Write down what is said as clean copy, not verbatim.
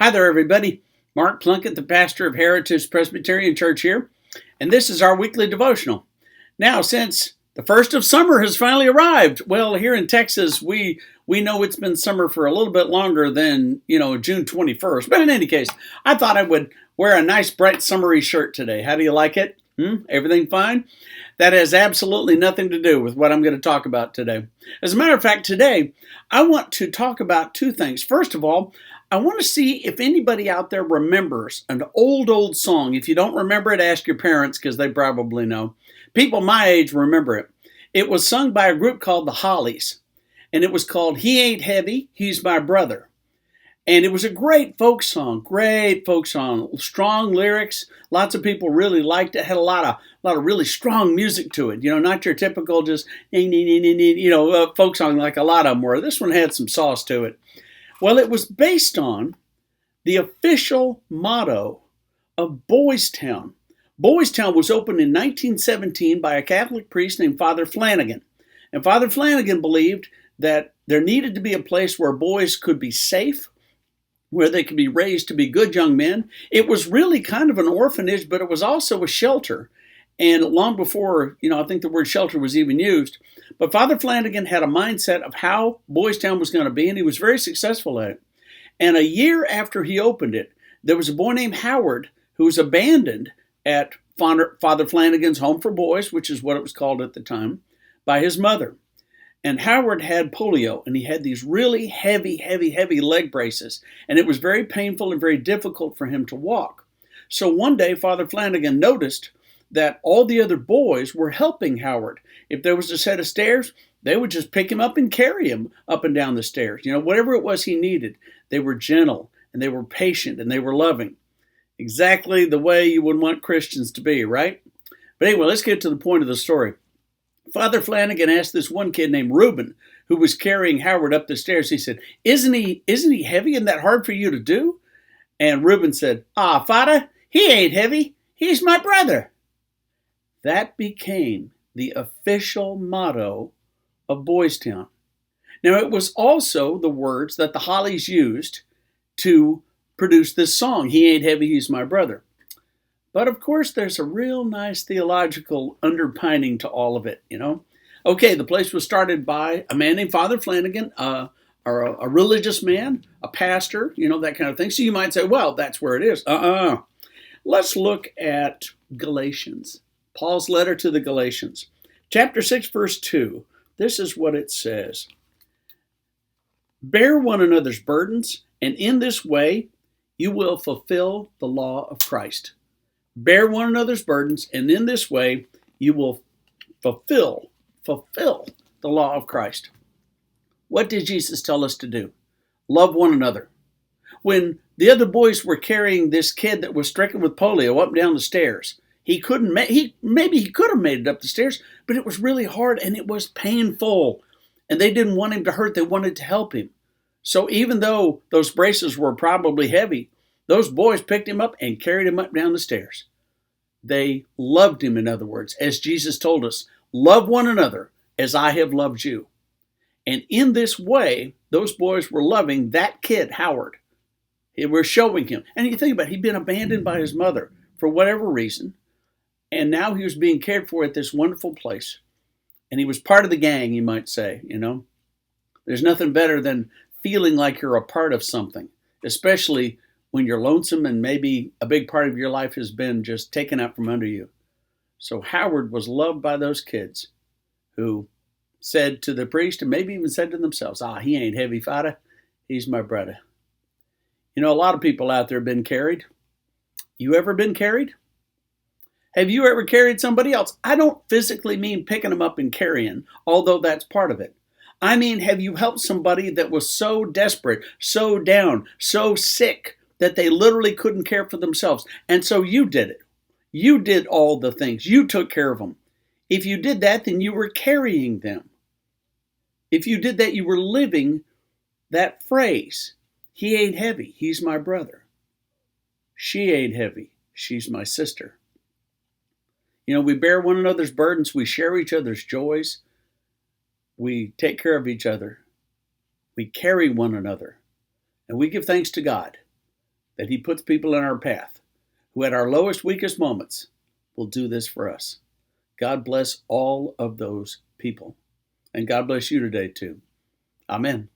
Hi there, everybody. Mark Plunkett, the pastor of Heritage Presbyterian Church here, and this is our weekly devotional. Now, since the first of summer has finally arrived, well, here in Texas, we know it's been summer for a little bit longer than, June 21st. But in any case, I thought I would wear a nice, bright, summery shirt today. How do you like it? Everything fine? That has absolutely nothing to do with what I'm going to talk about today. As a matter of fact, today, I want to talk about two things. First of all, I want to see if anybody out there remembers an old song. If you don't remember it, ask your parents because they probably know. People my age remember it. It was sung by a group called the Hollies, and it was called He Ain't Heavy, He's My Brother. And it was a great folk song, strong lyrics. Lots of people really liked it. Had a lot of really strong music to it. Not your typical just folk song like a lot of them were. This one had some sauce to it. Well, it was based on the official motto of Boys Town. Boys Town was opened in 1917 by a Catholic priest named Father Flanagan. And Father Flanagan believed that there needed to be a place where boys could be safe, where they could be raised to be good young men. It was really kind of an orphanage, but it was also a shelter. And long before, I think the word shelter was even used. But Father Flanagan had a mindset of how Boys Town was going to be, and he was very successful at it. And a year after he opened it, there was a boy named Howard who was abandoned at Father Flanagan's Home for Boys, which is what it was called at the time, by his mother. And Howard had polio, and he had these really heavy leg braces. And it was very painful and very difficult for him to walk. So one day, Father Flanagan noticed that all the other boys were helping Howard. If there was a set of stairs, they would just pick him up and carry him up and down the stairs. Whatever it was he needed. They were gentle, and they were patient, and they were loving. Exactly the way you would want Christians to be, right? But anyway, let's get to the point of the story. Father Flanagan asked this one kid named Reuben, who was carrying Howard up the stairs. He said, Isn't he heavy and that hard for you to do? And Reuben said, Father, he ain't heavy. He's my brother. That became the official motto of Boys Town. Now, it was also the words that the Hollies used to produce this song, He Ain't Heavy, He's My Brother. But of course, there's a real nice theological underpinning to all of it, Okay, the place was started by a man named Father Flanagan, or a religious man, a pastor, that kind of thing. So you might say, well, that's where it is. Let's look at Galatians, Paul's letter to the Galatians. Chapter 6, verse 2. This is what it says. Bear one another's burdens, and in this way you will fulfill the law of Christ. Bear one another's burdens, and in this way you will fulfill the law of Christ. What did Jesus tell us to do? Love one another. When the other boys were carrying this kid that was stricken with polio up and down the stairs, maybe he could have made it up the stairs, but it was really hard and it was painful. And they didn't want him to hurt, they wanted to help him. So even though those braces were probably heavy, those boys picked him up and carried him up down the stairs. They loved him, in other words, as Jesus told us, love one another as I have loved you. And in this way, those boys were loving that kid, Howard. They were showing him. And you think about it, he'd been abandoned by his mother for whatever reason. And now he was being cared for at this wonderful place. And he was part of the gang, you might say, There's nothing better than feeling like you're a part of something, especially when you're lonesome and maybe a big part of your life has been just taken out from under you. So Howard was loved by those kids who said to the priest, and maybe even said to themselves, he ain't heavy, Father. He's my brother. A lot of people out there have been carried. You ever been carried? Have you ever carried somebody else? I don't physically mean picking them up and carrying, although that's part of it. I mean, have you helped somebody that was so desperate, so down, so sick that they literally couldn't care for themselves? And so you did it. You did all the things. You took care of them. If you did that, then you were carrying them. If you did that, you were living that phrase. He ain't heavy. He's my brother. She ain't heavy. She's my sister. We bear one another's burdens. We share each other's joys. We take care of each other. We carry one another. And we give thanks to God that He puts people in our path who at our lowest, weakest moments will do this for us. God bless all of those people. And God bless you today too. Amen.